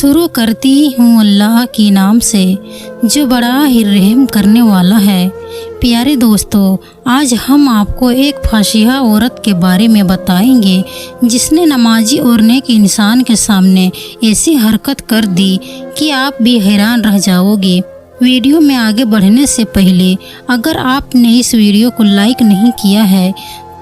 शुरू करती हूँ अल्लाह के नाम से जो बड़ा ही रहम करने वाला है। प्यारे दोस्तों, आज हम आपको एक फाशिहा औरत के बारे में बताएंगे जिसने नमाजी और नेक इंसान के सामने ऐसी हरकत कर दी कि आप भी हैरान रह जाओगे। वीडियो में आगे बढ़ने से पहले अगर आपने इस वीडियो को लाइक नहीं किया है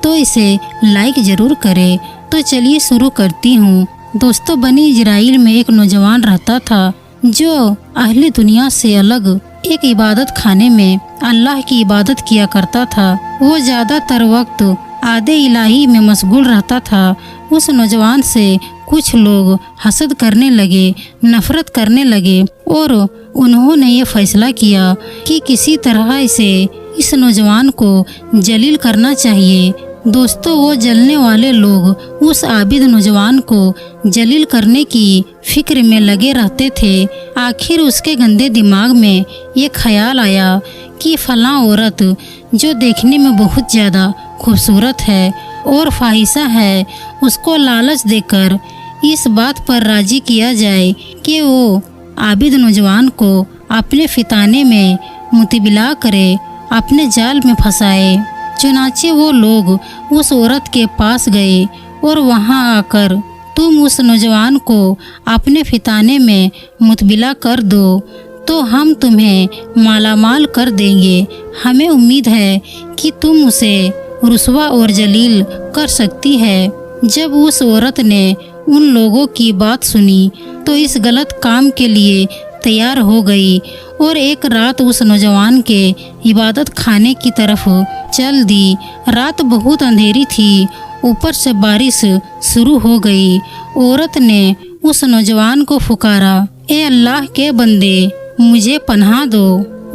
तो इसे लाइक ज़रूर करें। तो चलिए शुरू करती हूँ। दोस्तों, बनी इजराइल में एक नौजवान रहता था जो अहले दुनिया से अलग एक इबादत खाने में अल्लाह की इबादत किया करता था। वो ज़्यादातर वक्त आदे इलाही में मशगूल रहता था। उस नौजवान से कुछ लोग हसद करने लगे, नफरत करने लगे और उन्होंने ये फैसला किया कि किसी तरह इस नौजवान को जलील करना चाहिए। दोस्तों, वो जलने वाले लोग उस आबिद नौजवान को जलील करने की फिक्र में लगे रहते थे। आखिर उसके गंदे दिमाग में ये ख्याल आया कि फलां औरत जो देखने में बहुत ज़्यादा खूबसूरत है और फाहिशा है, उसको लालच देकर इस बात पर राजी किया जाए कि वो आबिद नौजवान को अपने फिताने में मुतबिला करे, अपने जाल में फंसाए। चुनाचे वो लोग उस औरत के पास गए और वहां आकर तुम उस नौजवान को अपने फिताने में मुतबिला कर दो तो हम तुम्हें मालामाल कर देंगे। हमें उम्मीद है कि तुम उसे रुसवा और जलील कर सकती है। जब उस औरत ने उन लोगों की बात सुनी तो इस गलत काम के लिए तैयार हो गई और एक रात उस नौजवान के इबादत खाने की तरफ चल दी। रात बहुत अंधेरी थी, ऊपर से बारिश शुरू हो गई। औरत ने उस नौजवान को पुकारा, ए अल्लाह के बंदे, मुझे पनाह दो।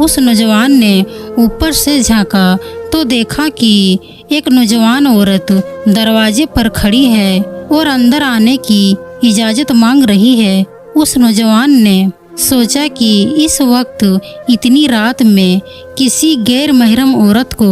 उस नौजवान ने ऊपर से झांका तो देखा कि एक नौजवान औरत दरवाजे पर खड़ी है और अंदर आने की इजाज़त मांग रही है। उस नौजवान ने सोचा कि इस वक्त इतनी रात में किसी गैर महरम औरत को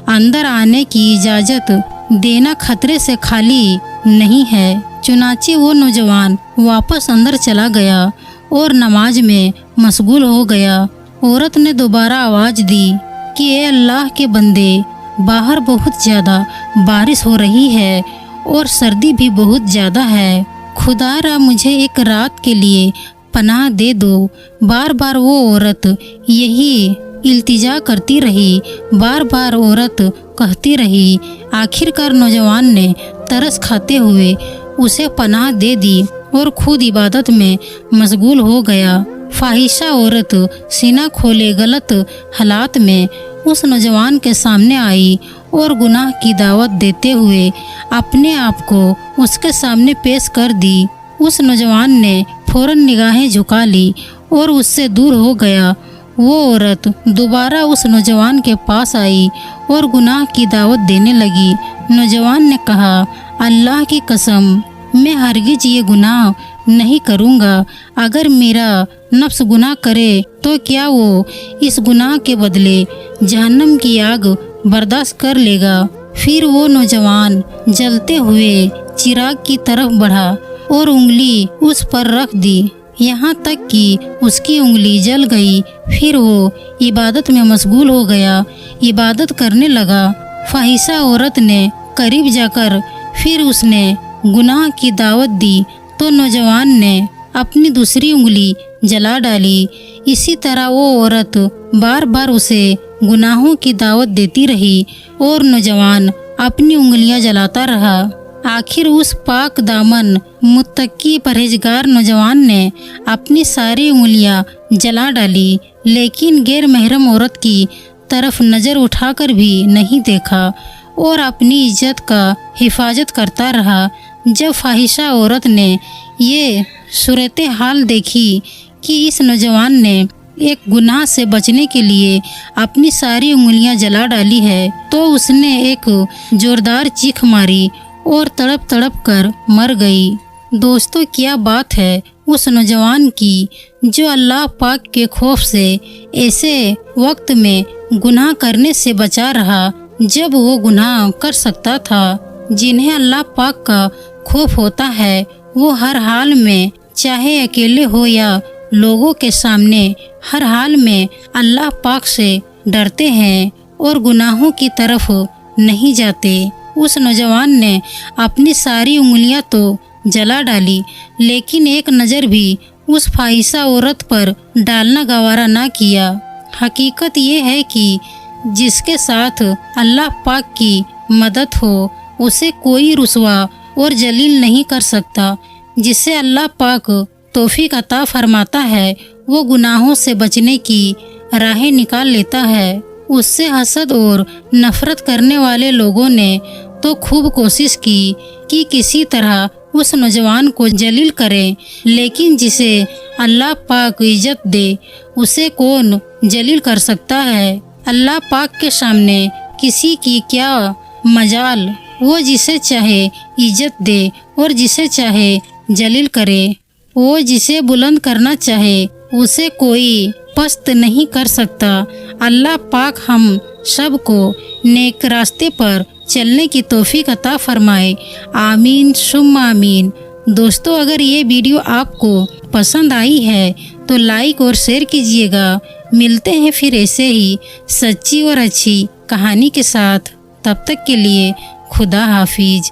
अंदर आने की इजाज़त देना खतरे से खाली नहीं है। चुनाचे वो नौजवान वापस अंदर चला गया और नमाज में मशगूल हो गया। औरत ने दोबारा आवाज़ दी कि ए अल्लाह के बंदे, बाहर बहुत ज़्यादा बारिश हो रही है और सर्दी भी बहुत ज़्यादा है। खुदारा मुझे एक रात के लिए पनाह दे दो। बार बार वो औरत यही इल्तिजा करती रही, बार बार औरत कहती रही। आखिरकार नौजवान ने तरस खाते हुए उसे पनाह दे दी और खुद इबादत में मशगूल हो गया। फाहिशा औरत सीना खोले गलत हालात में उस नौजवान के सामने आई और गुनाह की दावत देते हुए अपने आप को उसके सामने पेश कर दी। उस नौजवान ने फौरन निगाहें झुका ली और उससे दूर हो गया। वो औरत दोबारा उस नौजवान के पास आई और गुनाह की दावत देने लगी। नौजवान ने कहा, अल्लाह की कसम, मैं हरगिज ये गुनाह नहीं करूँगा। अगर मेरा नफ्स गुनाह करे तो क्या वो इस गुनाह के बदले जहन्नम की आग बर्दाश्त कर लेगा? फिर वो नौजवान जलते हुए चिराग की तरफ बढ़ा और उंगली उस पर रख दी, यहाँ तक कि उसकी उंगली जल गई। फिर वो इबादत में मशगूल हो गया, इबादत करने लगा। फाहिशा औरत ने करीब जाकर फिर उसने गुनाह की दावत दी तो नौजवान ने अपनी दूसरी उंगली जला डाली। इसी तरह वो औरत बार बार उसे गुनाहों की दावत देती रही और नौजवान अपनी उंगलियां जलाता रहा। आखिर उस पाक दामन मुत्तकी परहेजगार नौजवान ने अपनी सारी उंगलियां जला डाली, लेकिन गैर महरम औरत की तरफ नज़र उठाकर भी नहीं देखा और अपनी इज्जत का हिफाजत करता रहा। जब फाहिशा औरत ने ये सूरत हाल देखी कि इस नौजवान ने एक गुनाह से बचने के लिए अपनी सारी उंगलियां जला डाली है तो उसने एक जोरदार चीख मारी और तड़प तड़प कर मर गई। दोस्तों, क्या बात है उस नौजवान की जो अल्लाह पाक के खौफ से ऐसे वक्त में गुनाह करने से बचा रहा जब वो गुनाह कर सकता था। जिन्हें अल्लाह पाक का खौफ होता है वो हर हाल में चाहे अकेले हो या लोगों के सामने, हर हाल में अल्लाह पाक से डरते हैं और गुनाहों की तरफ नहीं जाते। उस नौजवान ने अपनी सारी उंगलियां तो जला डाली, लेकिन एक नज़र भी उस फाहिशा औरत पर डालना गवारा ना किया। हकीकत ये है कि जिसके साथ अल्लाह पाक की मदद हो उसे कोई रुसवा और जलील नहीं कर सकता। जिससे अल्लाह पाक तौफीक अता फरमाता है, वो गुनाहों से बचने की राहें निकाल लेता है। उससे हसद और नफरत करने वाले लोगों ने तो खूब कोशिश की कि किसी तरह उस नौजवान को जलील करें, लेकिन जिसे अल्लाह पाक इज्जत दे उसे कौन जलील कर सकता है। अल्लाह पाक के सामने किसी की क्या मजाल, वो जिसे चाहे इज्जत दे और जिसे चाहे जलील करे। वो जिसे बुलंद करना चाहे उसे कोई पस्त नहीं कर सकता। अल्लाह पाक हम सब को नेक रास्ते पर चलने की तौफीक अता फरमाए। आमीन सुम्मा आमीन। दोस्तों, अगर ये वीडियो आपको पसंद आई है तो लाइक और शेयर कीजिएगा। मिलते हैं फिर ऐसे ही सच्ची और अच्छी कहानी के साथ। तब तक के लिए खुदा हाफिज।